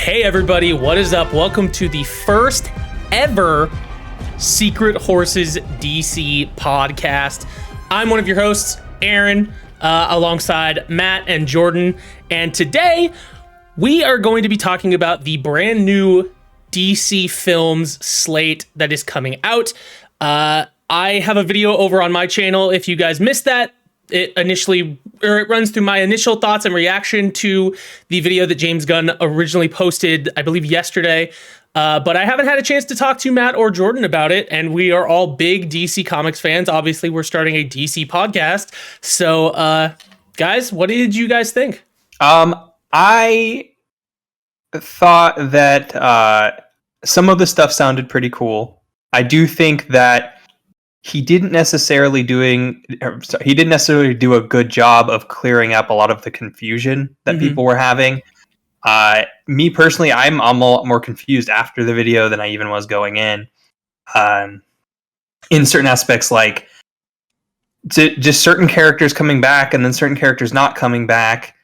Hey everybody, what is up? Welcome to the first ever Secret Horses DC podcast. I'm one of your hosts, Aaron, alongside Matt and Jordan. And today we are going to be talking about the brand new DC Films slate that is coming out. I have a video over on my channel. If you guys missed that, it runs through my initial thoughts and reaction to the video that James Gunn originally posted, I believe yesterday. But I haven't had a chance to talk to Matt or Jordan about it. And we are all big DC Comics fans. Obviously, we're starting a DC podcast. So, guys, what did you guys think? I thought that some of the stuff sounded pretty cool. I do think that he didn't necessarily do a good job of clearing up a lot of the confusion that people were having. Me personally, I'm a lot more confused after the video than I even was going in certain aspects, like just certain characters coming back and then certain characters not coming back.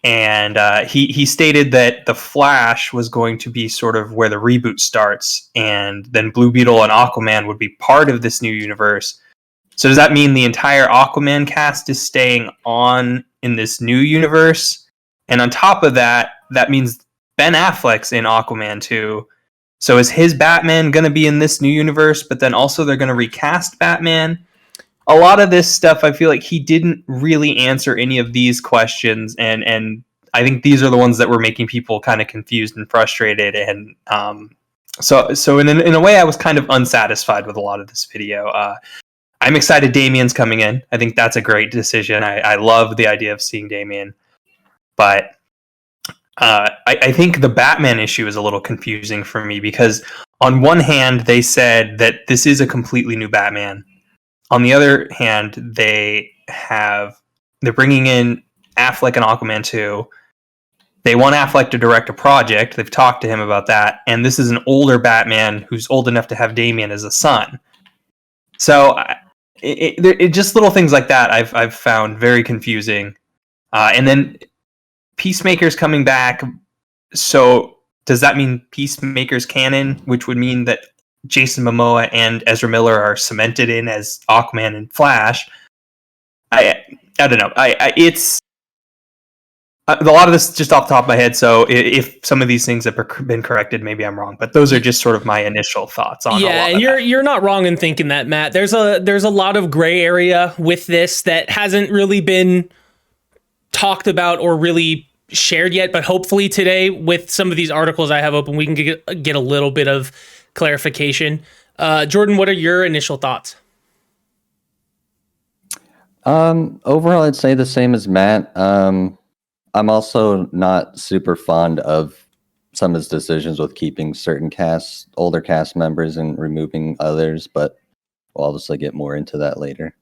And he stated that the Flash was going to be sort of where the reboot starts, and then Blue Beetle and Aquaman would be part of this new universe. So does that mean the entire Aquaman cast is staying on in this new universe? And on top of that, that means Ben Affleck's in Aquaman too. So is his Batman going to be in this new universe, but then also they're going to recast Batman? A lot of this stuff, I feel like he didn't really answer any of these questions, and I think these are the ones that were making people kind of confused and frustrated. And so in a way, I was kind of unsatisfied with a lot of this video. I'm excited Damian's coming in. I think that's a great decision. I love the idea of seeing Damian, but I think the Batman issue is a little confusing for me, because on one hand, they said that this is a completely new Batman. On the other hand, they're bringing in Affleck and Aquaman 2. They want Affleck to direct a project. They've talked to him about that. And this is an older Batman who's old enough to have Damian as a son. So it just little things like that I've found very confusing. And then Peacemaker's coming back. So does that mean Peacemaker's canon, which would mean that Jason Momoa and Ezra Miller are cemented in as Aquaman and Flash? I don't know. It's a lot of this just off the top of my head. So if some of these things have been corrected, maybe I'm wrong. But those are just sort of my initial thoughts on. Yeah, and you're not wrong in thinking that, Matt. There's a lot of gray area with this that hasn't really been talked about or really shared yet. But hopefully today, with some of these articles I have open, we can get a little bit of clarification. Jordan, what are your initial thoughts? Overall, I'd say the same as Matt. I'm also not super fond of some of his decisions with keeping certain older cast members and removing others, but we'll obviously get more into that later.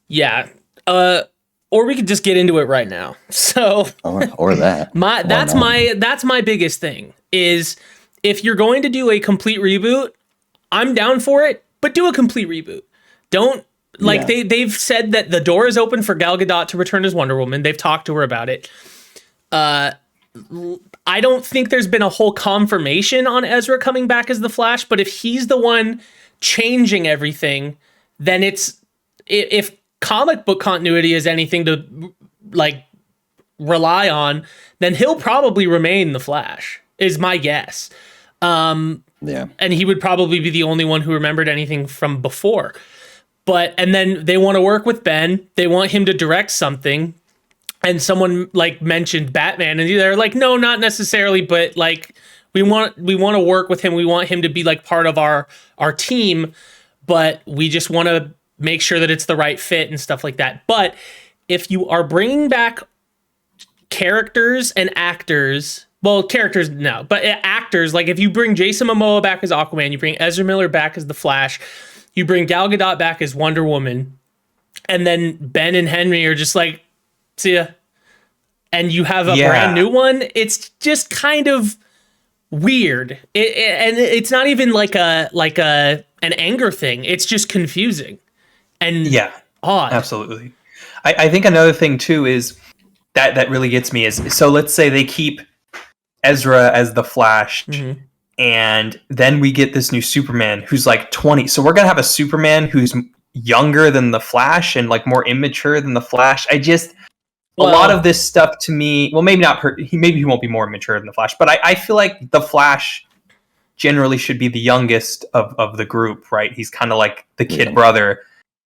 Yeah. Or we could just get into it right now. So or that. That's my biggest thing is, if you're going to do a complete reboot, I'm down for it, but do a complete reboot. They've said that the door is open for Gal Gadot to return as Wonder Woman. They've talked to her about it. I don't think there's been a whole confirmation on Ezra coming back as the Flash, but if he's the one changing everything, then if comic book continuity is anything to rely on, then he'll probably remain the Flash, is my guess. Yeah. And he would probably be the only one who remembered anything from before. And then they want to work with Ben. They want him to direct something. And someone mentioned Batman, and they're like, no, not necessarily, but we want to work with him. We want him to be part of our team, but we just want to make sure that it's the right fit and stuff like that. But if you are bringing back characters and actors, characters no, but actors, if you bring Jason Momoa back as Aquaman, you bring Ezra Miller back as the Flash, you bring Gal Gadot back as Wonder Woman, and then Ben and Henry are just see ya, and you have a brand new one, it's just kind of weird. And it's not even an anger thing. It's just confusing and odd. Absolutely. I think another thing too is that really gets me is, so let's say they keep Ezra as the Flash. Mhm. And then we get this new Superman who's like 20. So we're going to have a Superman who's younger than the Flash and like more immature than the Flash. A lot of this stuff to me, well, maybe not, maybe he won't be more mature than the Flash, but I feel like the Flash generally should be the youngest of the group, right? He's kind of like the kid brother.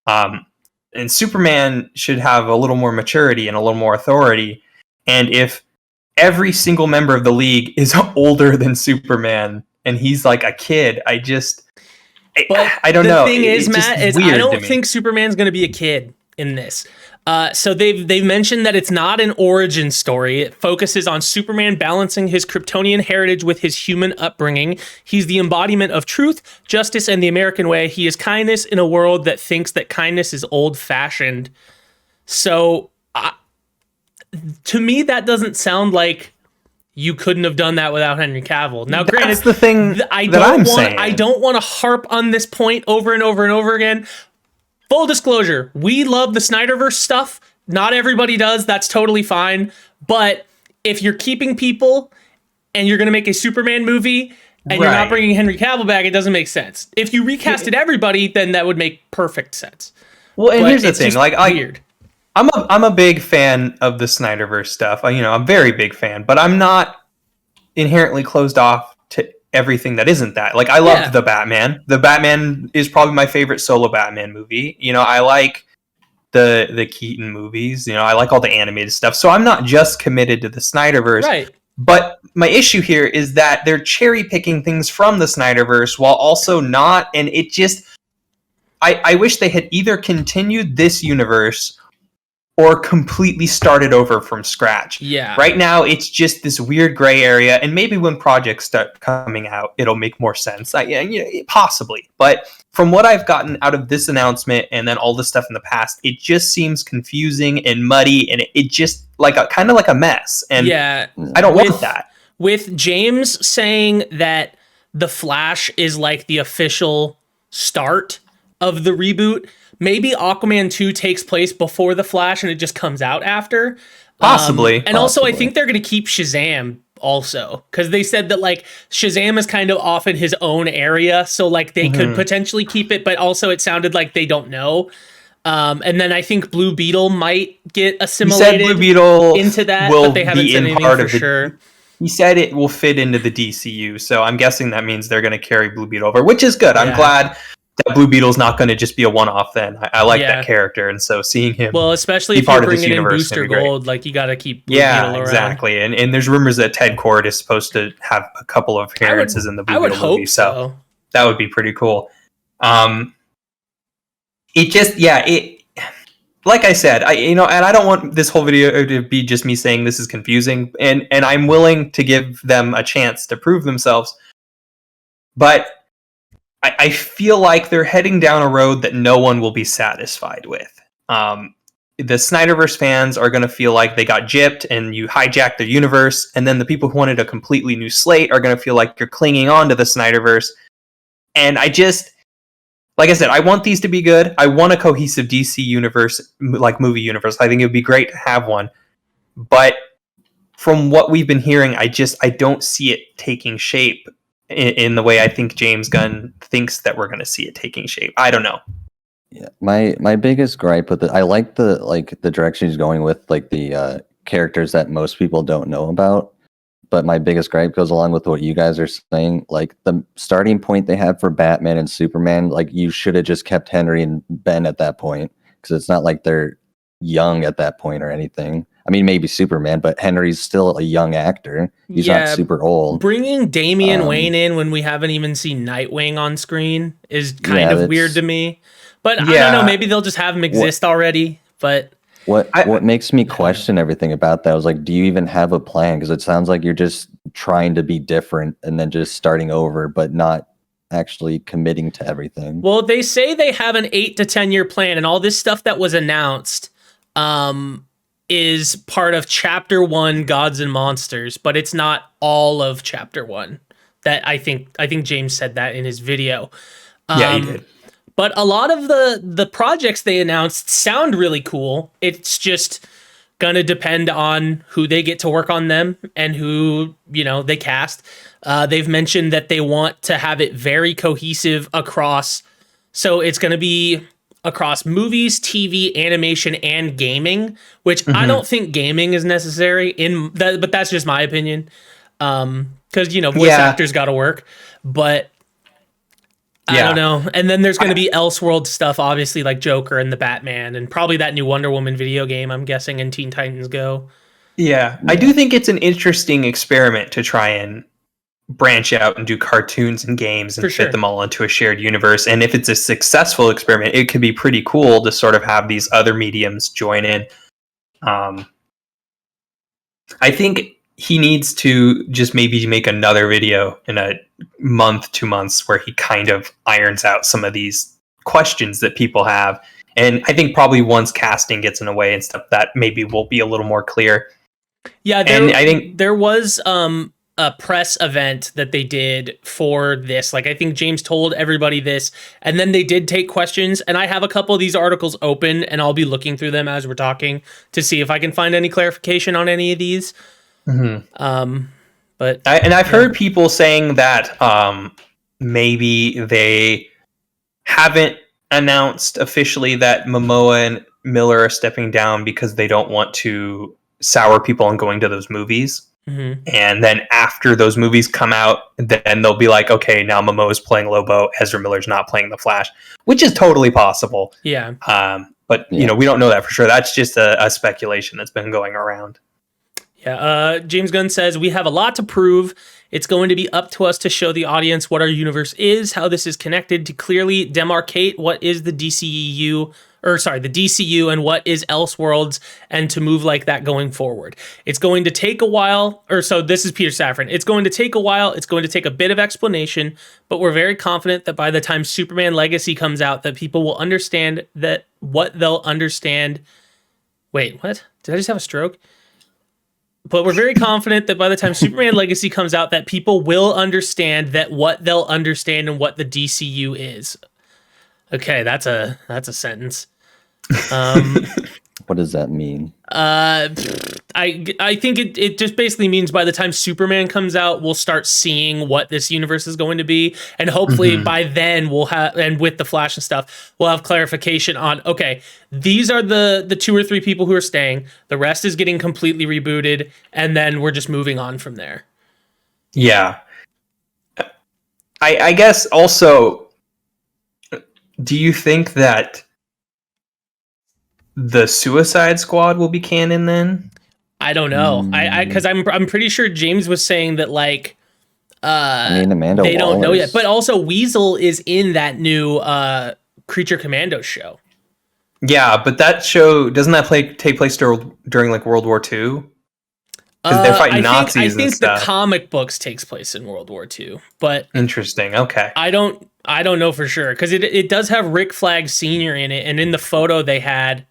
And Superman should have a little more maturity and a little more authority. And if every single member of the league is older than Superman and he's like a kid, I don't know. The thing is, Matt, is I don't think think Superman's going to be a kid in this. So they've mentioned that it's not an origin story. It focuses on Superman balancing his Kryptonian heritage with his human upbringing. He's the embodiment of truth, justice, and the American way. He is kindness in a world that thinks that kindness is old-fashioned. So, to me, that doesn't sound like you couldn't have done that without Henry Cavill. Now, granted, that's the thing I saying. don't want to harp on this point over and over and over again. Full disclosure, we love the Snyderverse stuff. Not everybody does. That's totally fine. But if you're keeping people and you're going to make a Superman movie and you're not bringing Henry Cavill back, it doesn't make sense. If you recasted everybody, then that would make perfect sense. Well, and here's the thing. Weird. I'm a big fan of the Snyderverse stuff. I'm a very big fan, but I'm not inherently closed off to everything that isn't that. Like, I loved the Batman. The Batman is probably my favorite solo Batman movie. I like the Keaton movies. I like all the animated stuff. So I'm not just committed to the Snyderverse. Right. But my issue here is that they're cherry picking things from the Snyderverse while also not. And it just, I wish they had either continued this universe or completely started over from scratch. Yeah. Right now, it's just this weird gray area, and maybe when projects start coming out, it'll make more sense. Possibly. But from what I've gotten out of this announcement and then all the stuff in the past, it just seems confusing and muddy, and it just kind of like a mess. And I don't want that. With James saying that The Flash is like the official start of the reboot, maybe Aquaman 2 takes place before The Flash and it just comes out after. Possibly. Also, I think they're going to keep Shazam also, because they said that Shazam is kind of off in his own area, so they could potentially keep it, but also it sounded like they don't know. And then I think Blue Beetle might get assimilated Blue Beetle into that, but they haven't said anything for sure. He said it will fit into the DCU, so I'm guessing that means they're going to carry Blue Beetle over, which is good. I'm glad that Blue Beetle's not going to just be a one-off then. I like that character, and so seeing him especially if you're bringing in Booster Gold, you got to keep Blue Beetle around. Exactly. And there's rumors that Ted Kord is supposed to have a couple of appearances in the Blue Beetle movie, so that would be pretty cool. It just, like I said, and I don't want this whole video to be just me saying this is confusing, and I'm willing to give them a chance to prove themselves, but I feel like they're heading down a road that no one will be satisfied with. The Snyderverse fans are going to feel like they got gypped and you hijacked their universe, and then the people who wanted a completely new slate are going to feel like you're clinging on to the Snyderverse. And like I said, I want these to be good. I want a cohesive DC universe, movie universe. I think it would be great to have one. But from what we've been hearing, I don't see it taking shape in the way I think James Gunn thinks that we're going to see it taking shape. I don't know. Yeah, my biggest gripe with it, I like the direction he's going with, the characters that most people don't know about. But my biggest gripe goes along with what you guys are saying. The starting point they have for Batman and Superman, you should have just kept Henry and Ben at that point, because it's not like they're young at that point or anything. I mean, maybe Superman, but Henry's still a young actor. He's not super old. Bringing Damian Wayne in when we haven't even seen Nightwing on screen is kind of weird to me. But I don't know, maybe they'll just have him exist already. But what makes me question everything about that was do you even have a plan? Because it sounds like you're just trying to be different and then just starting over, but not actually committing to everything. Well, they say they have an 8 to 10 year plan, and all this stuff that was announced is part of Chapter 1, Gods and Monsters, but it's not all of Chapter 1. That I think James said that in his video. Yeah, he did. But a lot of the projects they announced sound really cool. It's just gonna depend on who they get to work on them and who, you know, they cast. They've mentioned that they want to have it very cohesive across, so it's gonna be across movies, TV, animation, and gaming, which I don't think gaming is necessary in that, but that's just my opinion. Because, you know, voice actors got to work, but I don't know. And then there's going to be Elseworld stuff, obviously, like Joker and the Batman, and probably that new Wonder Woman video game, I'm guessing, and Teen Titans Go. Yeah, I do think it's an interesting experiment to try and branch out and do cartoons and games and fit them all into a shared universe. And if it's a successful experiment, it could be pretty cool to sort of have these other mediums join in. I think he needs to just maybe make another video in a month, 2 months, where he kind of irons out some of these questions that people have. And I think probably once casting gets in the way and stuff, that maybe will be a little more clear. Yeah, I think there was a press event that they did for this. Like, I think James told everybody this, and then they did take questions. And I have a couple of these articles open, and I'll be looking through them as we're talking to see if I can find any clarification on any of these. But I've heard people saying that maybe they haven't announced officially that Momoa and Miller are stepping down because they don't want to sour people on going to those movies. And then after those movies come out, then they'll be like, okay, now Momoa's playing Lobo, Ezra Miller's not playing the Flash, which is totally possible. Yeah. But you know, we don't know that for sure. That's just a speculation that's been going around. Yeah, James Gunn says, we have a lot to prove. It's going to be up to us to show the audience what our universe is, how this is connected, to clearly demarcate what is the DCU, the DCU, and what is Elseworlds, and to move like that going forward. It's going to take a while, this is Peter Safran. It's going to take a while. It's going to take a bit of explanation, but we're very confident that by the time Superman Legacy comes out, that people will understand that what they'll understand. Wait, what? Did I just have a stroke? But we're very confident that by the time Superman Legacy comes out, that people will understand that what they'll understand and what the DCU is. Okay, that's a sentence. What does that mean? I think it just basically means by the time Superman comes out, we'll start seeing what this universe is going to be, and hopefully by then we'll have, and with the Flash and stuff, we'll have clarification on, okay, these are the 2 or 3 people who are staying, the rest is getting completely rebooted, and then we're just moving on from there. Yeah. I guess also, do you think that the Suicide Squad will be canon then? I don't know. Because I'm pretty sure James was saying that, like, Amanda they don't know Waller's- yet. But also Weasel is in that new Creature Commando show. Yeah, but that show doesn't that take place during like World War II? Because they're fighting Nazis and stuff. I think the comic books takes place in World War II, but interesting. Okay, I don't know for sure because it does have Rick Flag Sr. in it, and in the photo they had,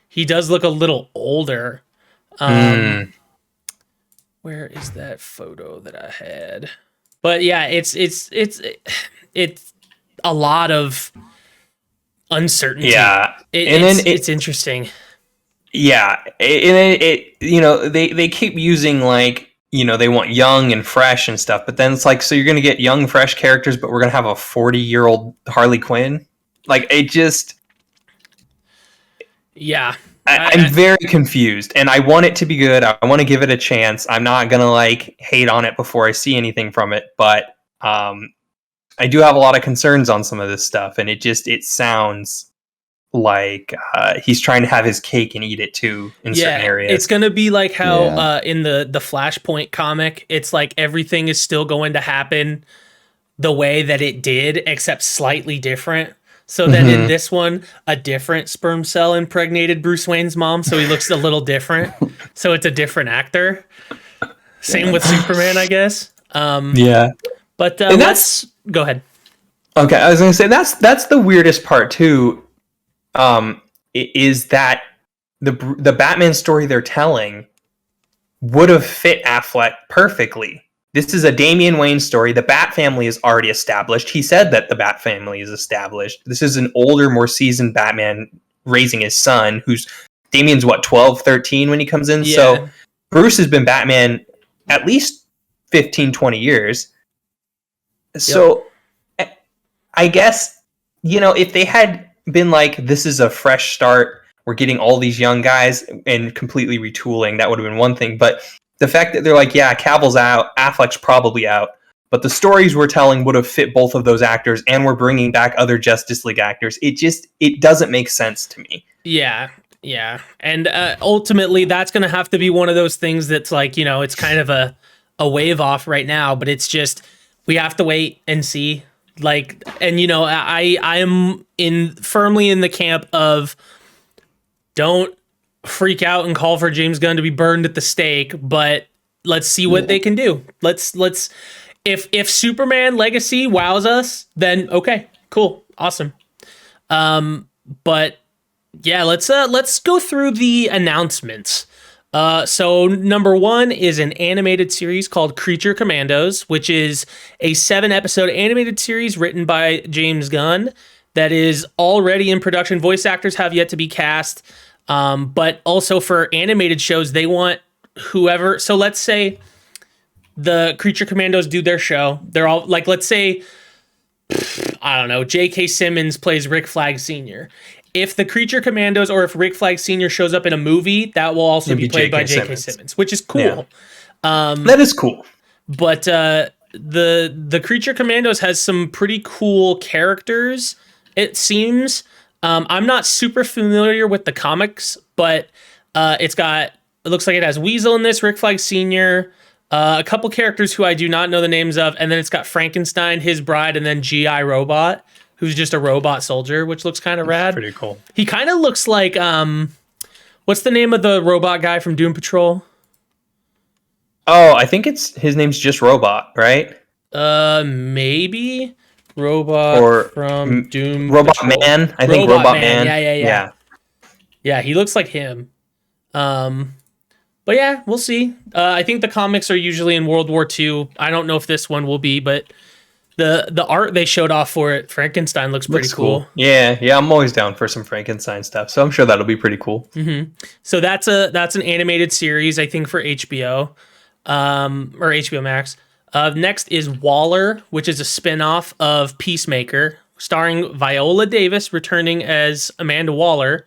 he does look a little older. Where is that photo that I had? But yeah, it's a lot of uncertainty. Yeah, it's interesting. Yeah, and it you know, they keep using, like, you know, they want young and fresh and stuff, but then it's like, so you're gonna get young, fresh characters, but we're gonna have a 40-year-old Harley Quinn? Like, it just, yeah. I'm very confused, and I want it to be good. I want to give it a chance. I'm not gonna like hate on it before I see anything from it, but I do have a lot of concerns on some of this stuff, and it sounds like he's trying to have his cake and eat it too in certain areas. It's gonna be like how in the Flashpoint comic, it's like everything is still going to happen the way that it did, except slightly different. So then in this one, a different sperm cell impregnated Bruce Wayne's mom, so he looks a little different. So it's a different actor. Same with Superman, I guess. Yeah. But go ahead. Okay, I was gonna say that's the weirdest part too. Is that the Batman story they're telling would have fit Affleck perfectly. This is a Damian Wayne story. The Bat family is already established. He said that the Bat family is established. This is an older, more seasoned Batman raising his son, who's Damien's what, 12, 13 when he comes in? Yeah. So Bruce has been Batman at least 15, 20 years. So I guess, if they had been like, this is a fresh start, we're getting all these young guys and completely retooling, that would have been one thing. But the fact that they're like, yeah, Cavill's out, Affleck's probably out, but the stories we're telling would have fit both of those actors, and we're bringing back other Justice League actors. It doesn't make sense to me. Yeah. And ultimately, that's going to have to be one of those things that's like, it's kind of a wave off right now, but it's just, we have to wait and see. Like, and I am firmly in the camp of, don't freak out and call for James Gunn to be burned at the stake, but let's see what they can do. Let's if Superman Legacy wows us, then okay, cool, awesome. But yeah, let's go through the announcements. So number 1 is an animated series called Creature Commandos, which is a 7-episode animated series written by James Gunn that is already in production. Voice actors have yet to be cast. But also for animated shows, they want whoever. So let's say the Creature Commandos do their show. They're all like, let's say, I don't know, J.K. Simmons plays Rick Flag Sr. If the Creature Commandos or if Rick Flag Sr. shows up in a movie, that will also be played by J.K. Simmons, which is cool. Yeah. That is cool. But the Creature Commandos has some pretty cool characters, it seems. I'm not super familiar with the comics, but it looks like it has Weasel in this, Rick Flag Sr., a couple characters who I do not know the names of, and then it's got Frankenstein, his bride, and then G.I. Robot, who's just a robot soldier, which looks kind of rad. Pretty cool. He kind of looks like, what's the name of the robot guy from Doom Patrol? Oh, I think his name's just Robot, right? Maybe Robot from Doom Robot Patrol. Man. I think Robot Man. Yeah. Yeah, he looks like him. But yeah, we'll see. I think the comics are usually in World War II. I don't know if this one will be, but the art they showed off for it, Frankenstein, looks pretty cool. Yeah, I'm always down for some Frankenstein stuff, so I'm sure that'll be pretty cool. Mm-hmm. So that's an animated series, I think, for HBO, or HBO Max. Next is Waller, which is a spinoff of Peacemaker, starring Viola Davis returning as Amanda Waller.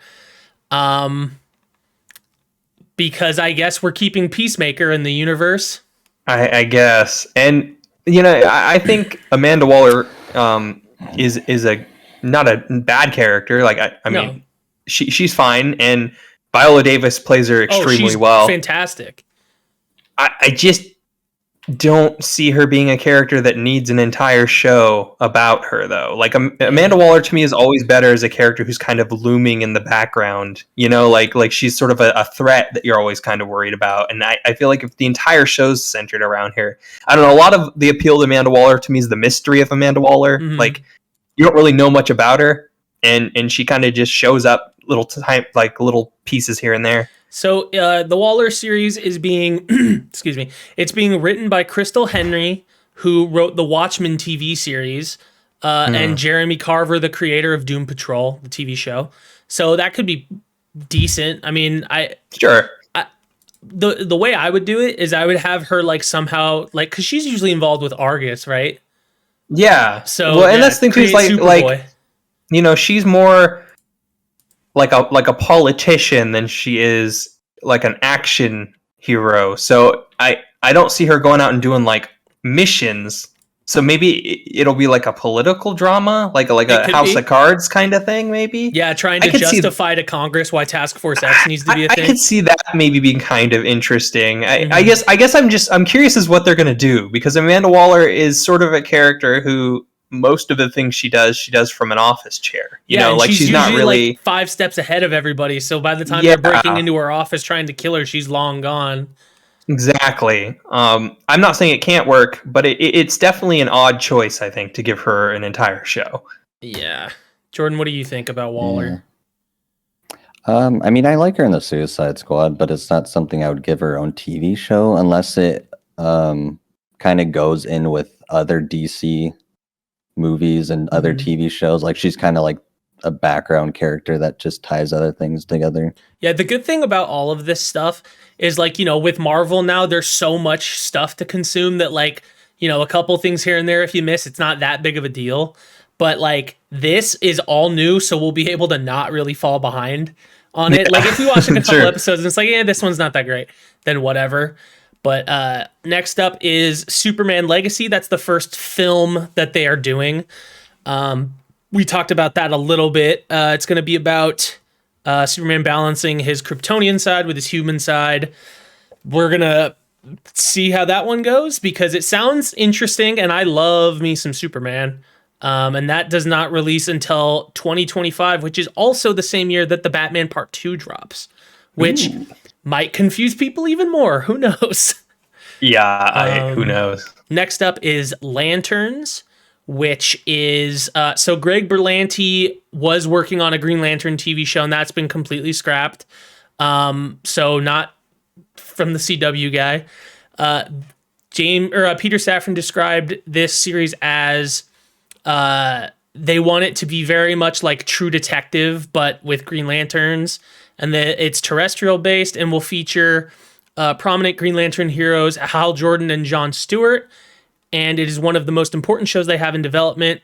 Because I guess we're keeping Peacemaker in the universe. I guess. And, I think Amanda Waller is a not a bad character. Like, I mean, she's fine. And Viola Davis plays her extremely well. Fantastic. I just don't see her being a character that needs an entire show about her, though. Like, Amanda Waller to me is always better as a character who's kind of looming in the background, like she's sort of a threat that you're always kind of worried about. And I feel like if the entire show's centered around her, I don't know, a lot of the appeal to Amanda Waller to me is the mystery of Amanda Waller. Mm-hmm. Like, you don't really know much about her, and she kind of just shows up little pieces here and there. So the Waller series is being, excuse me, it's being written by Crystal Henry, who wrote the Watchmen TV series, and Jeremy Carver, the creator of Doom Patrol, the TV show. So that could be decent. I mean, the way I would do it is I would have her like somehow like, because she's usually involved with Argus, right? Yeah. So and that's the thing too, she's more like a politician than she is like an action hero. So I don't see her going out and doing like missions. So maybe it'll be like a political drama, like a House of Cards kind of thing, maybe. Yeah, trying to justify to Congress why Task Force X needs to be a thing. I could see that maybe being kind of interesting. I guess I'm curious as what they're gonna do, because Amanda Waller is sort of a character who most of the things she does from an office chair. She's not really like 5 steps ahead of everybody. So by the time they're breaking into her office trying to kill her, she's long gone. Exactly. I'm not saying it can't work, but it's definitely an odd choice, I think, to give her an entire show. Yeah. Jordan, what do you think about Waller? I mean, I like her in the Suicide Squad, but it's not something I would give her own TV show unless it kind of goes in with other DC movies and other TV shows. Like, she's kind of like a background character that just ties other things together. Yeah, the good thing about all of this stuff is, like, you know, with Marvel now, there's so much stuff to consume that, like, you know, a couple things here and there, if you miss, it's not that big of a deal. But, like, this is all new, so we'll be able to not really fall behind on it. Like, if we watch like a couple episodes and it's like, yeah, this one's not that great, then whatever. But next up is Superman Legacy. That's the first film that they are doing. We talked about that a little bit. It's going to be about Superman balancing his Kryptonian side with his human side. We're going to see how that one goes because it sounds interesting, and I love me some Superman. And that does not release until 2025, which is also the same year that the Batman Part 2 drops, which might confuse people even more. Who knows? Yeah, who knows? Next up is Lanterns, which is... so Greg Berlanti was working on a Green Lantern TV show, and that's been completely scrapped. So not from the CW guy. Peter Safran described this series as... they want it to be very much like True Detective, but with Green Lanterns, and that it's terrestrial based and will feature prominent Green Lantern heroes Hal Jordan and Jon Stewart. And it is one of the most important shows they have in development.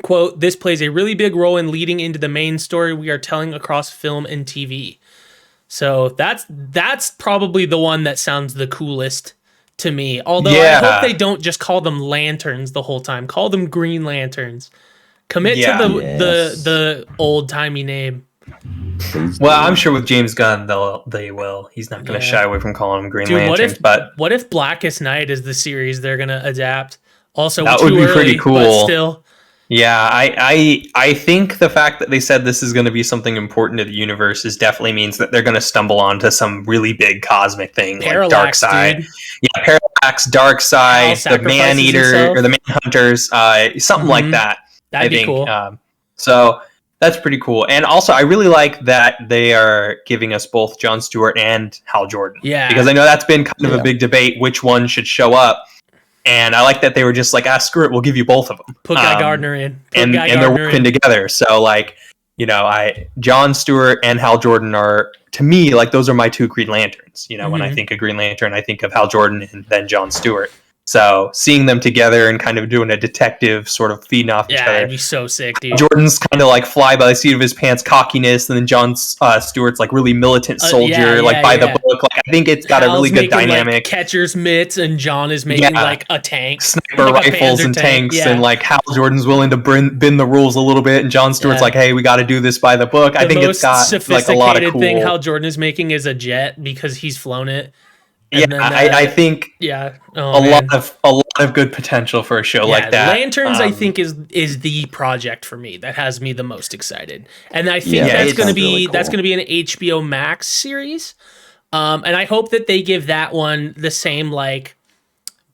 Quote, "This plays a really big role in leading into the main story we are telling across film and TV." So that's probably the one that sounds the coolest to me. Although I hope they don't just call them lanterns the whole time. Call them Green Lanterns. Commit to the old-timey name. Well, I'm sure with James Gunn they will. He's not going to shy away from calling them Green Lanterns. What if Blackest Night is the series they're going to adapt? Also, that would be pretty cool. But still. Yeah, I think the fact that they said this is going to be something important to the universe definitely means that they're going to stumble onto some really big cosmic thing, Parallax, like Darkseid. Dude. Yeah, Parallax, Darkseid, the Man-Eater, or the Manhunters, something like that. That'd be cool. So that's pretty cool. And also, I really like that they are giving us both Jon Stewart and Hal Jordan. Yeah. Because I know that's been kind of a big debate, which one should show up. And I like that they were just like, screw it, we'll give you both of them. Put Guy Gardner in. And they're working together. So, like, you know, Jon Stewart and Hal Jordan are, to me, like, those are my two Green Lanterns. You know, when I think of Green Lantern, I think of Hal Jordan and then Jon Stewart. So seeing them together and kind of doing a detective sort of feeding off each other. Yeah, it'd be so sick, dude. Jordan's kind of like fly by the seat of his pants cockiness, and then Jon Stewart's like really militant soldier, by the book. Like, I think it's got Hal's a really good dynamic. Like, catcher's mitts, and Jon is making like a tank, sniper rifles and tanks, and like Hal Jordan's willing to bend the rules a little bit, and Jon Stewart's like, hey, we got to do this by the book. I think it's got like a lot of cool. Thing Hal Jordan is making is a jet because he's flown it. And I think a lot of good potential for a show like that. Lanterns, I think, is the project for me that has me the most excited, and I think that's going to be really cool. That's going to be an HBO Max series, and I hope that they give that one the same like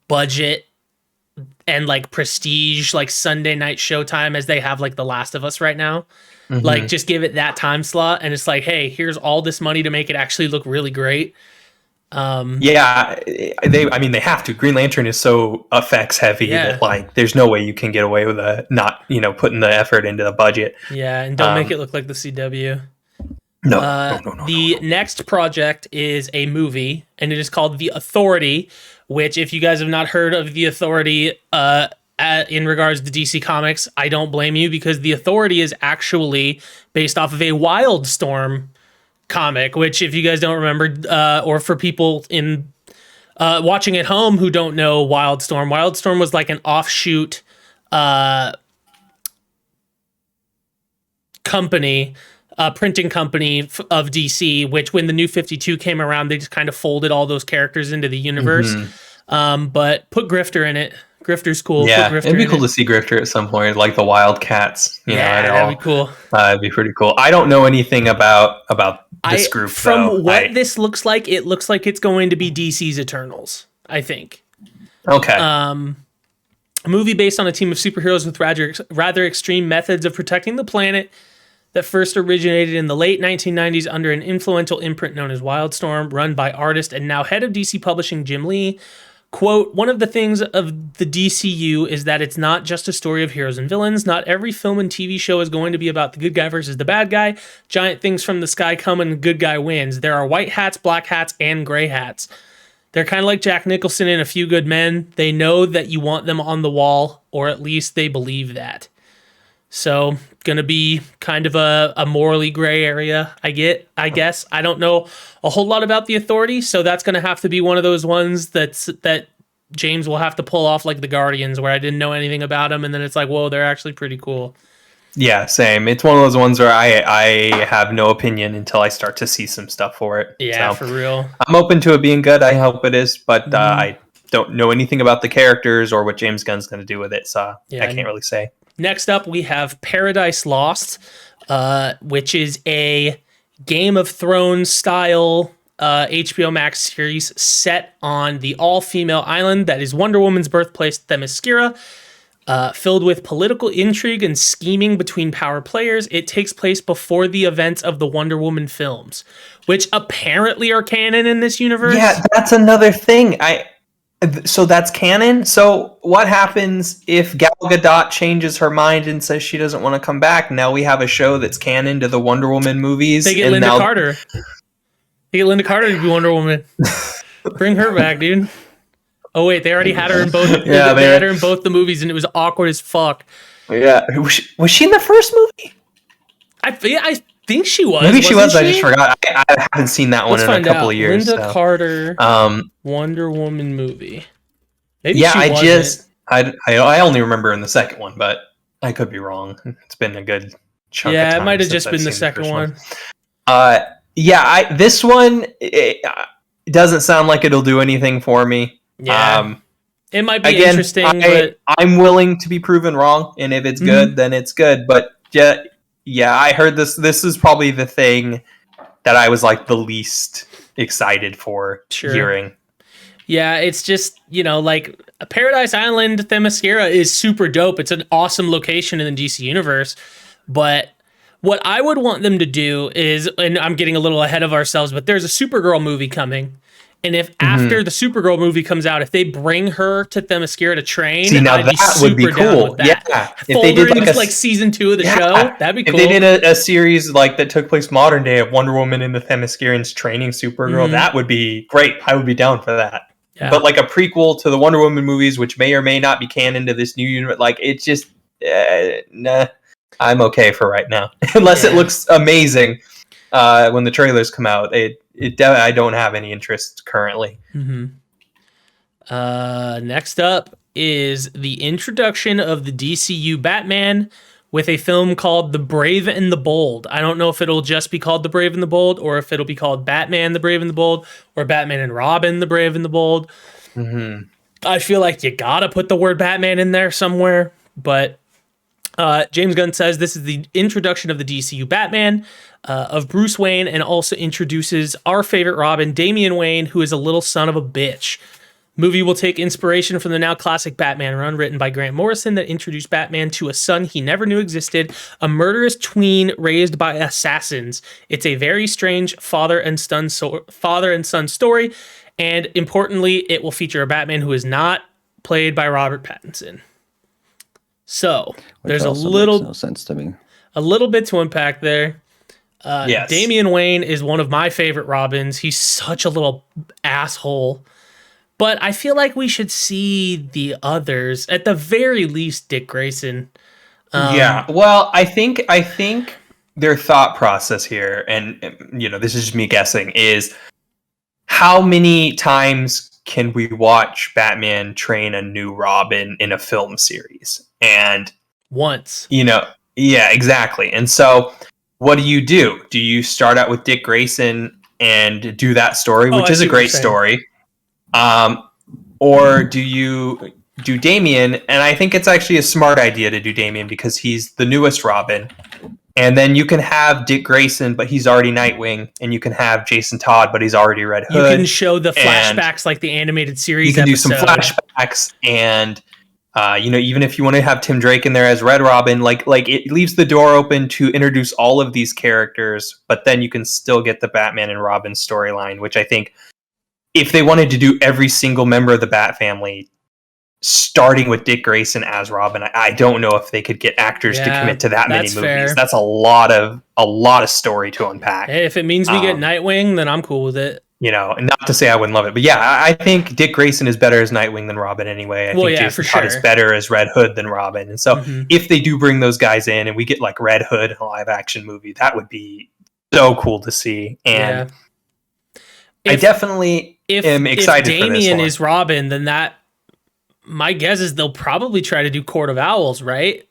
budget and like prestige, like Sunday night showtime as they have like The Last of Us right now. Like, just give it that time slot, and it's like, hey, here's all this money to make it actually look really great. They have to. Green Lantern is so effects heavy that like there's no way you can get away with not putting the effort into the budget. Yeah, and don't make it look like the CW. No. The next project is a movie, and it is called The Authority, which, if you guys have not heard of The Authority in regards to DC Comics, I don't blame you, because The Authority is actually based off of a Wildstorm comic, which, if you guys don't remember, or for people in watching at home who don't know Wildstorm was like an offshoot company, printing company of DC, which when the New 52 came around, they just kind of folded all those characters into the universe. But put Grifter in it. Grifter's cool. Yeah, it'd be cool to see Grifter at some point, like the Wildcats. That'd be cool. It'd be pretty cool. I don't know anything about this group. From what this looks like, it looks like it's going to be DC's Eternals, I think. Okay. A movie based on a team of superheroes with rather extreme methods of protecting the planet that first originated in the late 1990s under an influential imprint known as Wildstorm, run by artist and now head of DC Publishing Jim Lee. Quote, one of the things of the DCU is that it's not just a story of heroes and villains. Not every film and TV show is going to be about the good guy versus the bad guy. Giant things from the sky come and the good guy wins. There are white hats, black hats, and gray hats. They're kind of like Jack Nicholson in A Few Good Men. They know that you want them on the wall, or at least they believe that. So, gonna be kind of a morally gray area, I guess. I don't know a whole lot about the Authority, so that's gonna have to be one of those ones that James will have to pull off like the Guardians, where I didn't know anything about them, and then it's like, whoa, they're actually pretty cool. Yeah, same. It's one of those ones where I have no opinion until I start to see some stuff for it. Yeah, so, for real. I'm open to it being good. I hope it is, but I don't know anything about the characters or what James Gunn's going to do with it, so I can't really say. Next up, we have Paradise Lost, which is a Game of Thrones style HBO Max series set on the all-female island that is Wonder Woman's birthplace, Themyscira. Filled with political intrigue and scheming between power players. It takes place before the events of the Wonder Woman films, which apparently are canon in this universe. Yeah, that's another thing. So that's canon? So what happens if Gal Gadot changes her mind and says she doesn't want to come back? Now we have a show that's canon to the Wonder Woman movies. They get Linda Carter. They get Linda Carter to be Wonder Woman. Bring her back, dude. Oh wait, they already had her in both. Yeah, they had her in both the movies, and it was awkward as fuck. Yeah, was she in the first movie? I think she was. Maybe she was. I just forgot. I haven't seen that one in a couple of years. Linda Carter, Wonder Woman movie. Maybe yeah, she wasn't. I only remember in the second one, but I could be wrong. It's been a good chunk. of time it might have just been the second one. This one it doesn't sound like it'll do anything for me. Yeah, it might be interesting, but I'm willing to be proven wrong, and if it's good, then it's good. But yeah, I heard this. This is probably the thing that I was like the least excited for hearing. Yeah, it's just, like Paradise Island, Themyscira is super dope. It's an awesome location in the DC universe, but what I would want them to do is, and I'm getting a little ahead of ourselves, but there's a Supergirl movie coming. And if after the Supergirl movie comes out, if they bring her to Themyscira to train, I'd be would be cool. Yeah, if they did like season 2 of the show, that'd be cool. If they did a series like that took place modern day of Wonder Woman in the Themyscirans training Supergirl, that would be great. I would be down for that. Yeah. But like a prequel to the Wonder Woman movies, which may or may not be canon to this new universe, like it's just nah. I'm okay for right now, unless it looks amazing when the trailers come out. I don't have any interest currently. Next up is the introduction of the DCU Batman with a film called The Brave and the Bold. I don't know if it'll just be called The Brave and the Bold, or if it'll be called Batman the Brave and the Bold, or Batman and Robin the Brave and the Bold. I feel like you gotta put the word Batman in there somewhere, but James Gunn says this is the introduction of the DCU Batman, of Bruce Wayne, and also introduces our favorite Robin, Damian Wayne, who is a little son of a bitch. Movie will take inspiration from the now classic Batman run written by Grant Morrison that introduced Batman to a son he never knew existed, a murderous tween raised by assassins. It's a very strange father and son story, and importantly, it will feature a Batman who is not played by Robert Pattinson. So there's a little makes no sense to me. A little bit to unpack there. Yes. Damian Wayne is one of my favorite Robins. He's such a little asshole. But I feel like we should see the others. At the very least, Dick Grayson. Well, I think their thought process here, and this is just me guessing, is how many times can we watch Batman train a new Robin in a film series? And once. Yeah, exactly. And so what do? Do you start out with Dick Grayson and do that story, which is a great story? Or do you do Damian? And I think it's actually a smart idea to do Damian because he's the newest Robin. And then you can have Dick Grayson, but he's already Nightwing, and you can have Jason Todd, but he's already Red Hood. You can show the flashbacks like the animated series. You can do some flashbacks, and even if you want to have Tim Drake in there as Red Robin, like it leaves the door open to introduce all of these characters, but then you can still get the Batman and Robin storyline, which I think if they wanted to do every single member of the Bat family, starting with Dick Grayson as Robin, I don't know if they could get actors to commit to that many movies. Fair. That's a lot of story to unpack. Hey, if it means we get Nightwing, then I'm cool with it. You know, and not to say I wouldn't love it, but yeah, I think Dick Grayson is better as Nightwing than Robin anyway. I think Jason Todd is better as Red Hood than Robin. And so if they do bring those guys in and we get like Red Hood in a live action movie, that would be so cool to see. And I definitely am excited if for this Damian one. is Robin, then my guess is they'll probably try to do Court of Owls, right?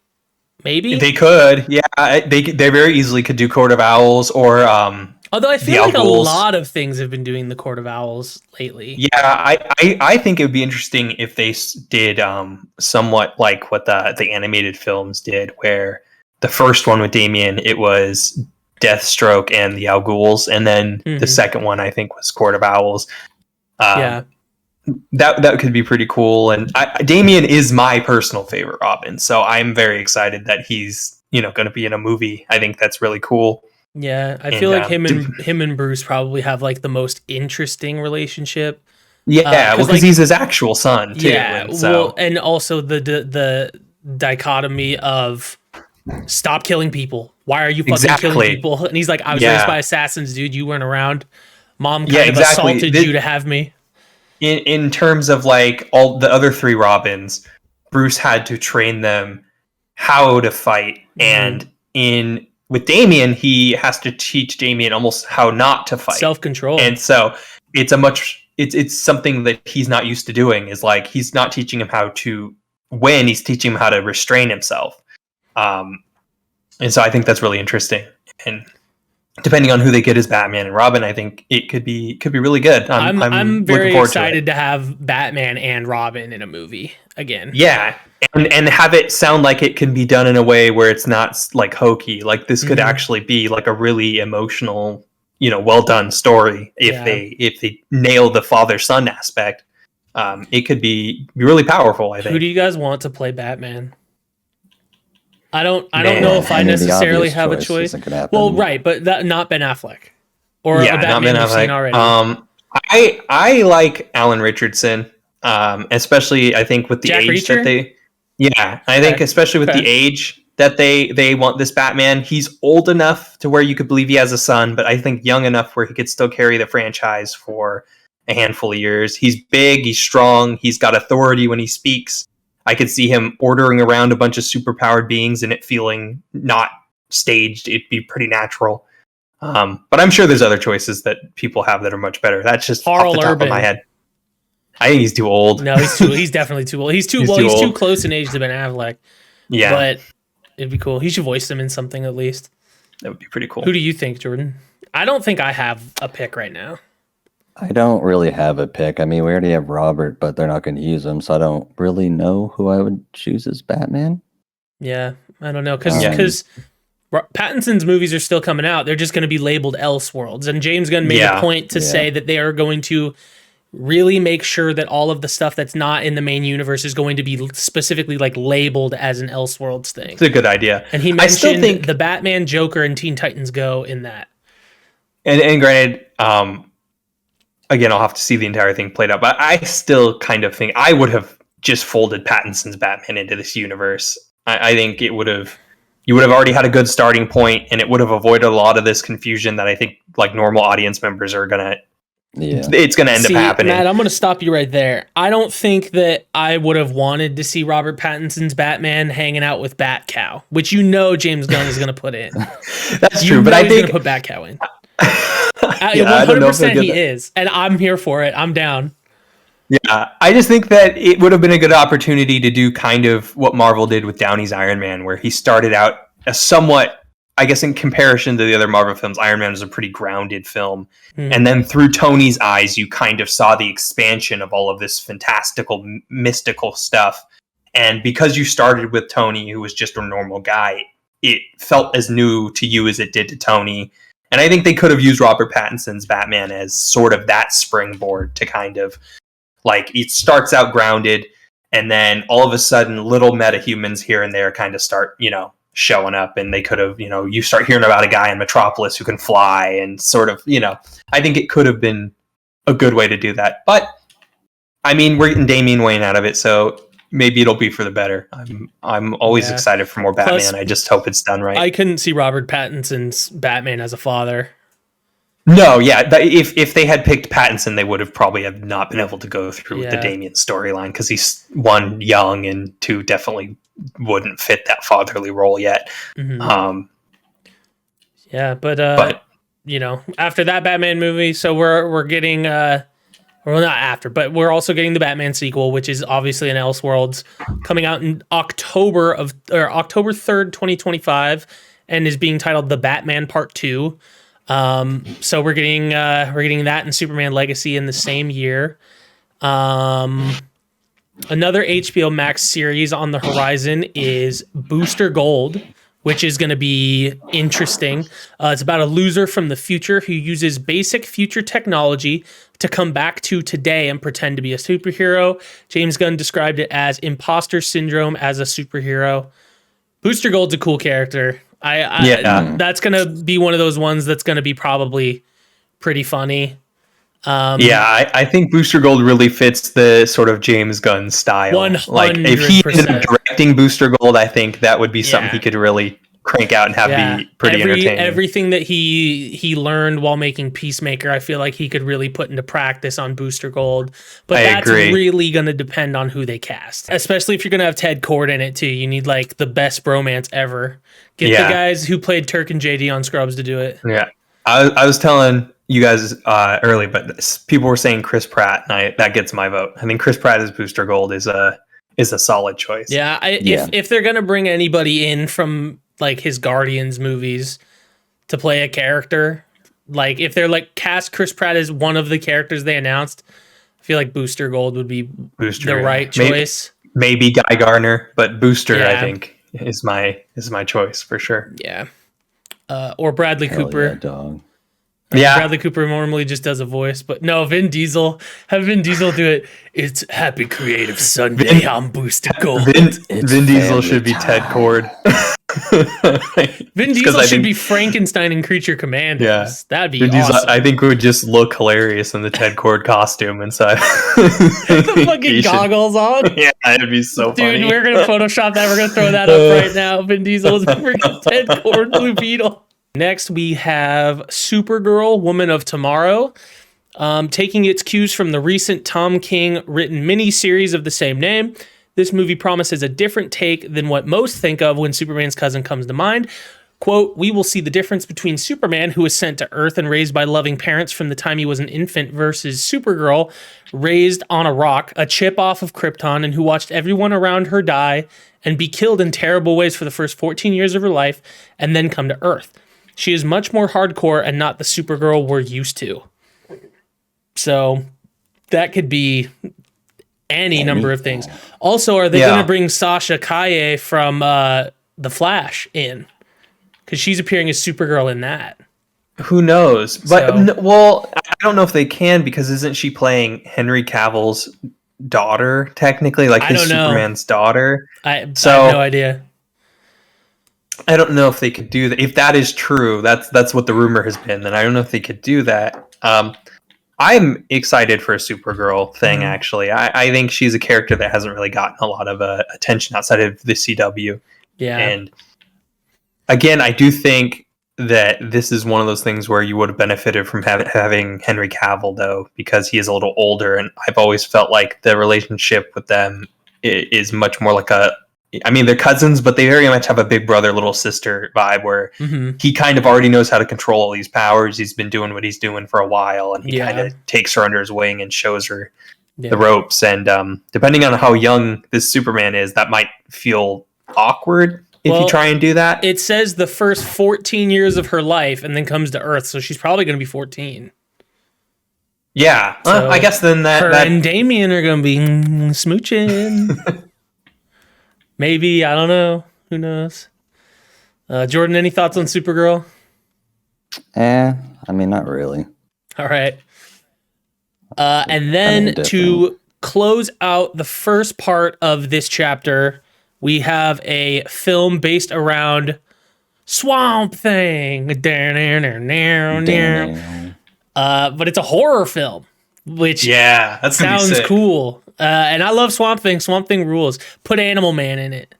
Maybe they could. Yeah, they very easily could do Court of Owls or although I feel like a lot of things have been doing the Court of Owls lately. Yeah, I think it would be interesting if they did somewhat like what the animated films did, where the first one with Damian, it was Deathstroke and the Al Ghouls, and then the second one I think was Court of Owls. That could be pretty cool. And Damian is my personal favorite Robin, so I'm very excited that he's going to be in a movie. I think that's really cool. Yeah, I feel like him and Bruce probably have like the most interesting relationship. Yeah, because he's his actual son too. Yeah, and also the dichotomy of stop killing people. Why are you fucking killing people? And he's like, I was raised by assassins, dude. You weren't around. Mom kind of assaulted you to have me. In terms of like all the other three Robins, Bruce had to train them how to fight, and with Damian, he has to teach Damian almost how not to fight. Self-control. And so it's something that he's not used to doing, is like he's not teaching him how to win, he's teaching him how to restrain himself. And so I think that's really interesting. And depending on who they get as Batman and Robin, I think it could be really good. I'm very excited to have Batman and Robin in a movie again. Yeah. And have it sound like it can be done in a way where it's not like hokey. Like this could actually be like a really emotional, well done story if they nail the father-son aspect. It could be really powerful, I think. Who do you guys want to play Batman? I don't know if I necessarily have a choice. Well, right, but not Ben Affleck or a Batman we've seen already. I like Alan Richardson, especially I think with the Jack age Reacher? that they. Yeah, I think especially with the age that they want this Batman. He's old enough to where you could believe he has a son, but I think young enough where he could still carry the franchise for a handful of years. He's big, he's strong, he's got authority when he speaks. I could see him ordering around a bunch of superpowered beings and it feeling not staged. It'd be pretty natural. But I'm sure there's other choices that people have that are much better. That's just off the top of my head. I think he's too old. No, he's definitely too old. He's too close in age to Ben Affleck. Yeah. But it'd be cool. He should voice him in something at least. That would be pretty cool. Who do you think, Jordan? I don't think I have a pick right now. I don't really have a pick. I mean, we already have Robert, but they're not going to use him, so I don't really know who I would choose as Batman. Yeah, I don't know, because Pattinson's movies are still coming out. They're just going to be labeled Elseworlds, and James Gunn made a point to say that they are going to really make sure that all of the stuff that's not in the main universe is going to be specifically like labeled as an Elseworlds thing. It's a good idea. And he mentioned the Batman, Joker, and Teen Titans Go in that. And granted, again, I'll have to see the entire thing played out, but I still kind of think I would have just folded Pattinson's Batman into this universe. I think you would have already had a good starting point, and it would have avoided a lot of this confusion that I think like normal audience members are gonna. Yeah, it's gonna end up happening. Matt, I'm gonna stop you right there. I don't think that I would have wanted to see Robert Pattinson's Batman hanging out with Batcow, which James Gunn is gonna put in. That's true, but I think he's gonna put Batcow in. 100% he is, and I'm here for it. I'm down. Yeah, I just think that it would have been a good opportunity to do kind of what Marvel did with Downey's Iron Man, where he started out a somewhat, I guess in comparison to the other Marvel films, Iron Man was a pretty grounded film. And then through Tony's eyes, you kind of saw the expansion of all of this fantastical, mystical stuff. And because you started with Tony, who was just a normal guy, it felt as new to you as it did to Tony. And I think they could have used Robert Pattinson's Batman as sort of that springboard to kind of, like, it starts out grounded, and then all of a sudden little metahumans here and there kind of start, showing up, and they could have, you start hearing about a guy in Metropolis who can fly and sort of, I think it could have been a good way to do that. But I mean, we're getting Damian Wayne out of it, so maybe it'll be for the better. I'm always excited for more Batman. Plus, I just hope it's done right. I couldn't see Robert Pattinson's Batman as a father. No, yeah. If they had picked Pattinson, they would have probably have not been able to go through the Damian storyline because he's one, young, and two, definitely wouldn't fit that fatherly role yet. Mm-hmm. But you know, after that Batman movie, so we're getting well, not after, but we're also getting the Batman sequel, which is obviously an Elseworlds, coming out in October 3rd, 2025, and is being titled The Batman Part 2. So we're getting that and Superman Legacy in the same year. Another HBO Max series on the horizon is Booster Gold, which is going to be interesting. It's about a loser from the future who uses basic future technology to come back to today and pretend to be a superhero. James Gunn described it as imposter syndrome as a superhero. Booster Gold's a cool character. That's going to be one of those ones that's going to be probably pretty funny. I think Booster Gold really fits the sort of James Gunn style. 100%. Like if he ended up directing Booster Gold, I think that would be something he could really crank out and have be pretty entertaining. Everything that he learned while making Peacemaker, I feel like he could really put into practice on Booster Gold. But that's really going to depend on who they cast, especially if you're going to have Ted Kord in it too. You need like the best bromance ever. Get the guys who played Turk and JD on Scrubs to do it. Yeah, I was telling you guys early, but people were saying Chris Pratt, and that gets my vote. I think Chris Pratt as Booster Gold is a solid choice. Yeah, if they're gonna bring anybody in from like his Guardians movies to play a character, like if they're like cast Chris Pratt as one of the characters they announced, I feel like Booster Gold would be the right choice. Maybe Guy Gardner, but Booster I think is my choice for sure. Yeah, or Bradley Cooper. Yeah, dog. Bradley Cooper normally just does a voice, but no, Vin Diesel. Have Vin Diesel do it. It's Happy Creative Sunday. I'm Booster Gold. Vin Diesel should be Ted Kord. Vin Diesel should be Frankenstein and Creature Commandos. Yeah. That'd be awesome. Diesel, I think would just look hilarious in the Ted Kord costume inside. The fucking goggles on. Yeah, it'd be so funny. Dude, we're gonna Photoshop that. We're gonna throw that up right now. Vin Diesel is freaking Ted Kord Blue Beetle. Next, we have Supergirl, Woman of Tomorrow, taking its cues from the recent Tom King written miniseries of the same name. This movie promises a different take than what most think of when Superman's cousin comes to mind. Quote, we will see the difference between Superman, who was sent to Earth and raised by loving parents from the time he was an infant, versus Supergirl, raised on a rock, a chip off of Krypton, and who watched everyone around her die and be killed in terrible ways for the first 14 years of her life, and then come to Earth. She is much more hardcore and not the Supergirl we're used to. So that could be any number of things. Also, are they going to bring Sasha Calle from The Flash in? Because she's appearing as Supergirl in that. Who knows? But, I don't know if they can, because isn't she playing Henry Cavill's daughter, technically? Like his Superman's daughter? I have no idea. I don't know if they could do that. If that is true, that's what the rumor has been. Then I don't know if they could do that. I'm excited for a Supergirl thing. Actually, I think she's a character that hasn't really gotten a lot of attention outside of the CW. Yeah, and again, I do think that this is one of those things where you would have benefited from having Henry Cavill, though, because he is a little older, and I've always felt like the relationship with them is much more like they're cousins, but they very much have a big brother, little sister vibe where he kind of already knows how to control all these powers. He's been doing what he's doing for a while, and he kind of takes her under his wing and shows her the ropes. And depending on how young this Superman is, that might feel awkward if you try and do that. It says the first 14 years of her life and then comes to Earth, so she's probably going to be 14. Yeah, so I guess then that and Damian are going to be smooching. Maybe, I don't know. Who knows? Jordan, any thoughts on Supergirl? Not really. All right. And then to close out the first part of this chapter, we have a film based around Swamp Thing. But it's a horror film. which Yeah, that's gonna be sounds sick. cool. And I love Swamp Thing. Swamp Thing rules. Put Animal Man in it.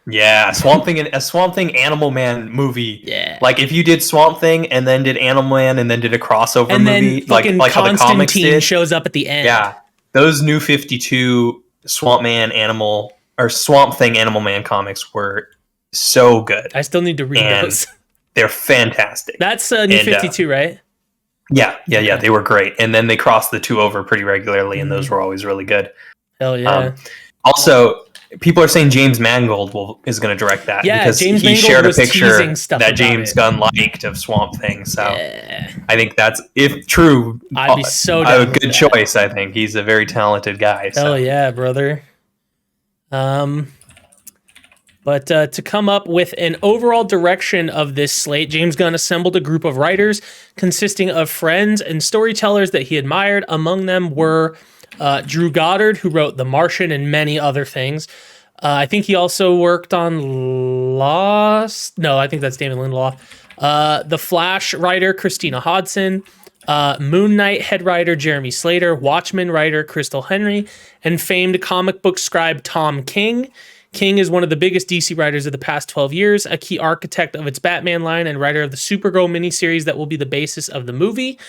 Yeah, Swamp Thing, a Swamp Thing Animal Man movie. Yeah. Like if you did Swamp Thing and then did Animal Man and then did a crossover And movie, then fucking like how the comics Constantine did. shows up at the end. Yeah, those new 52 Swamp Man Animal or Swamp Thing Animal Man comics were so good. I still need to read And those. they're fantastic. That's New 52, right? Yeah, they were great. And then they crossed the two over pretty regularly, and those were always really good. Hell yeah. Also, people are saying James Mangold is going to direct that because James he Mangold shared a was picture teasing stuff that about James it. Gunn liked of Swamp Thing. So Yeah. I think that's, if true, I'd be so a down with good that. choice. I think he's a very talented guy. Hell yeah, brother. But to come up with an overall direction of this slate, James Gunn assembled a group of writers consisting of friends and storytellers that he admired. Among them were Drew Goddard, who wrote The Martian and many other things. I think he also worked on Lost. No, I think that's Damon Lindelof. The Flash writer, Christina Hodson. Moon Knight head writer Jeremy Slater, Watchmen writer Crystal Henry, and famed comic book scribe Tom King. King is one of the biggest DC writers of the past 12 years, a key architect of its Batman line, and writer of the Supergirl miniseries that will be the basis of the movie.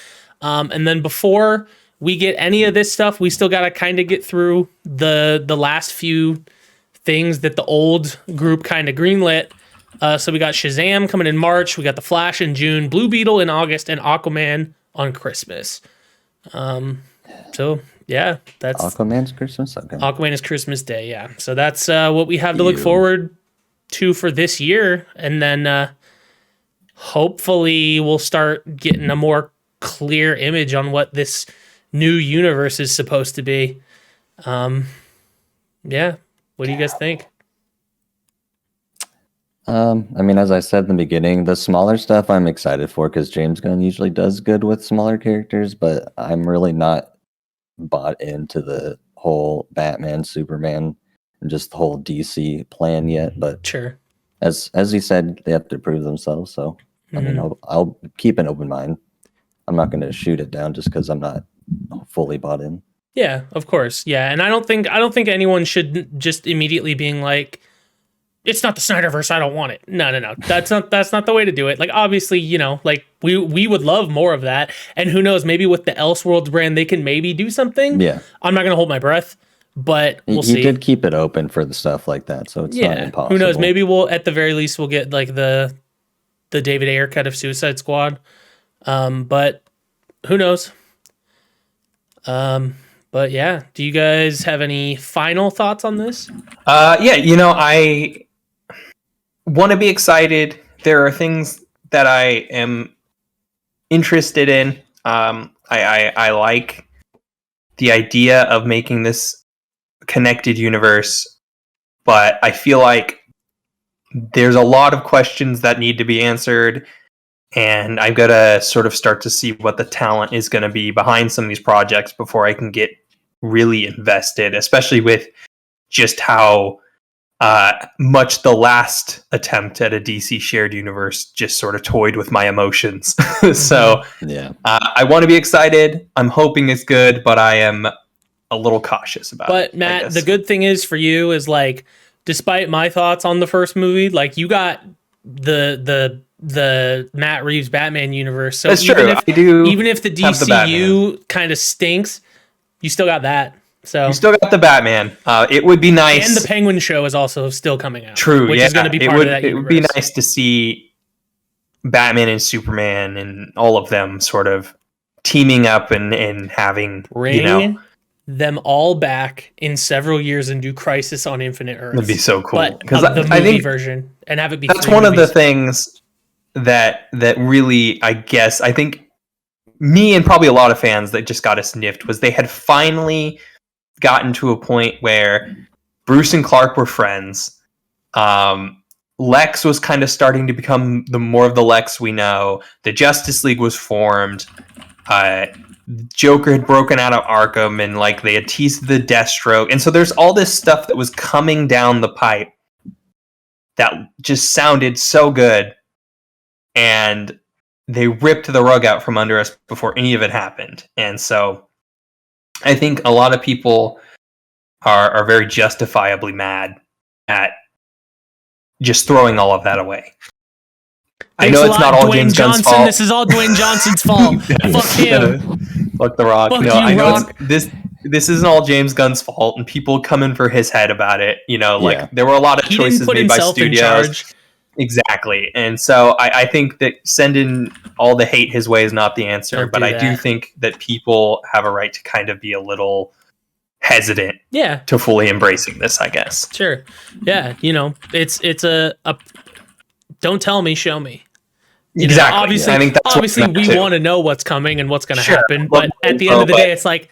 And then before we get any of this stuff, we still got to kind of get through the last few things that the old group kind of greenlit. So we got Shazam coming in March, we got The Flash in June, Blue Beetle in August, and Aquaman on Christmas. So yeah, that's Aquaman's Christmas. Okay. Aquaman is Christmas Day. Yeah, so that's what we have to look forward to for this year, and then hopefully we'll start getting a more clear image on what this new universe is supposed to be. Yeah, what do you guys think? I mean, as I said in the beginning, the smaller stuff I'm excited for because James Gunn usually does good with smaller characters, but I'm really not bought into the whole Batman, Superman, and just the whole DC plan yet. But Sure. as he said, they have to prove themselves. So I mean, I'll keep an open mind. I'm not going to shoot it down just because I'm not fully bought in. Yeah, of course. Yeah, and I don't think anyone should just immediately being like, it's not the Snyderverse, I don't want it. No. That's not the way to do it. Like, obviously, you know, like we would love more of that. And who knows, maybe with the Elseworlds brand, they can maybe do something. Yeah. I'm not going to hold my breath, but we'll see. You did keep it open for the stuff like that, so it's not impossible. Who knows, maybe we'll, at the very least, we'll get like the David Ayer cut of Suicide Squad. But who knows? But yeah, do you guys have any final thoughts on this? Yeah, you know, I want to be excited. There are things that I am interested in. I like the idea of making this connected universe, but I feel like there's a lot of questions that need to be answered, and I've got to sort of start to see what the talent is going to be behind some of these projects before I can get really invested, especially with just how much the last attempt at a DC shared universe just sort of toyed with my emotions. So yeah, I want to be excited. I'm hoping it's good, but I am a little cautious about it. But Matt, the good thing is for you is like, despite my thoughts on the first movie, like you got the Matt Reeves Batman universe. So that's even true. Even if the DCU kind of stinks, you still got that. So you still got the Batman. It would be nice, and the Penguin show is also still coming out. True, which is going to be part of that universe. It would be nice to see Batman and Superman and all of them sort of teaming up and having bring them all back in several years and do Crisis on Infinite Earths. That'd be so cool. Because the movie version and have it be. That's one of the things that really, I guess, I think me and probably a lot of fans that just got us sniffed was they had finally gotten to a point where Bruce and Clark were friends. Lex was kind of starting to become the more of the Lex we know. The Justice League was formed. Joker had broken out of Arkham, and like they had teased the Deathstroke, and so there's all this stuff that was coming down the pipe that just sounded so good, and they ripped the rug out from under us before any of it happened. And so I think a lot of people are very justifiably mad at just throwing all of that away. I know it's not all Dwayne James Gunn's Johnson. fault. This is all Dwayne Johnson's fault. Fuck him. Fuck The Rock. Fuck No, you, I know Rock. this isn't all James Gunn's fault, and people come in for his head about it. You know, like there were a lot of He didn't choices put made by himself in studios. charge. Exactly. And so I think that sending all the hate his way is not the answer. Don't but do I do that. think that people have a right to kind of be a little hesitant Yeah, to fully embracing this, I guess. sure. Yeah, you know, it's a don't tell me, show me. You know, Exactly. obviously, I think that's obviously what we want to know what's coming and what's going to Sure. happen. Well, But at the end of the but- day, it's like,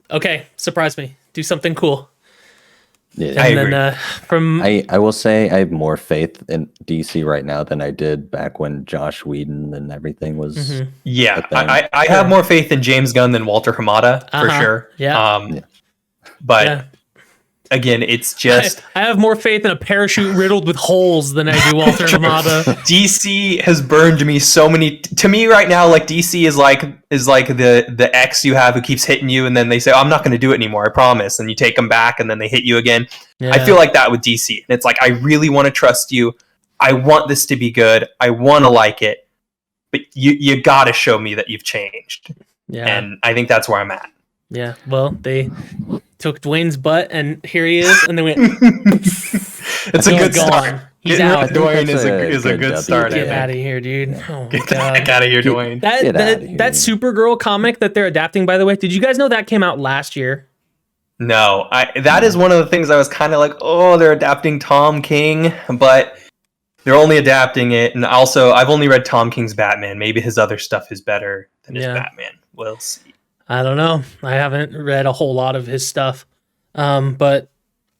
okay, surprise me. Do something cool. Yeah. I And agree. then from I will say I have more faith in DC right now than I did back when Josh Whedon and everything was. Mhm. Yeah, the thing. I have more faith in James Gunn than Walter Hamada for Uh-huh. sure. Yeah. Yeah. But yeah. again, it's just I have more faith in a parachute riddled with holes than I do Walter Hamada. DC has burned me so many. To me, right now, like DC is like the ex you have who keeps hitting you, and then they say, oh, "I'm not going to do it anymore, I promise," and you take them back, and then they hit you again. I Yeah. feel like that with DC, and it's like I really want to trust you. I want this to be good. I want to like it, but you got to show me that you've changed, Yeah. and I think that's where I'm at. Yeah. Well, they took Dwayne's butt, and here he is, and they went. It's a He's good gone. start. He's Getting rid out. of Dwayne That's is a a good good start. W. Get I out think. of here, dude. Oh my Get the god. heck out of here, Dwayne. That Get that, outta here. that Supergirl comic that they're adapting, by the way, did you guys know that came out last year? No, that is one of the things I was kind of like, oh, they're adapting Tom King, but they're only adapting it. And also, I've only read Tom King's Batman. Maybe his other stuff is better than his Yeah. Batman. We'll see. I don't know. I haven't read a whole lot of his stuff. But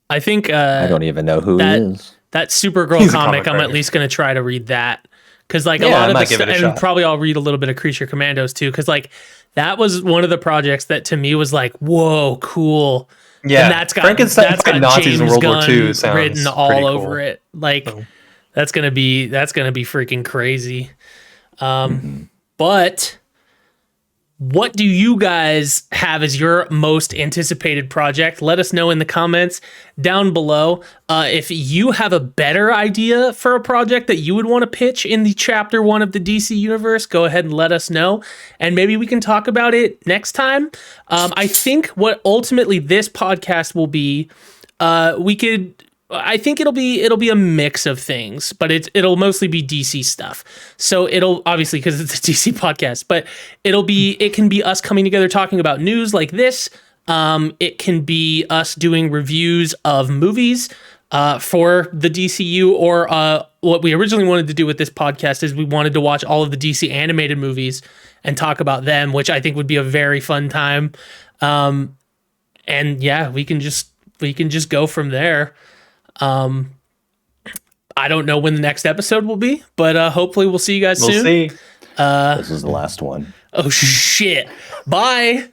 I think I don't even know who that- he is. that Supergirl He's a comic, comic I'm at writer. least going to try to read that. Because like a Yeah, lot I of might the give it a and shot. probably I'll read a little bit of Creature Commandos too. Because like that was one of the projects that to me was like, whoa, cool. Yeah, And that's got Frankenstein that's fighting got Nazis James in World War Gunn II sounds written all pretty over cool. it. Like So. that's gonna be freaking crazy. But what do you guys have as your most anticipated project? Let us know in the comments down below. If you have a better idea for a project that you would want to pitch in the chapter 1 of the DC universe, go ahead and let us know. And maybe we can talk about it next time. I think what ultimately this podcast will be, I think it'll be a mix of things, but it'll mostly be DC stuff. So it'll obviously because it's a DC podcast, but it can be us coming together talking about news like this. It can be us doing reviews of movies for the DCU, or what we originally wanted to do with this podcast is we wanted to watch all of the DC animated movies and talk about them, which I think would be a very fun time. And yeah, we can just go from there. I don't know when the next episode will be, but hopefully we'll see you guys We'll soon. see. This is the last one. Oh shit. Bye.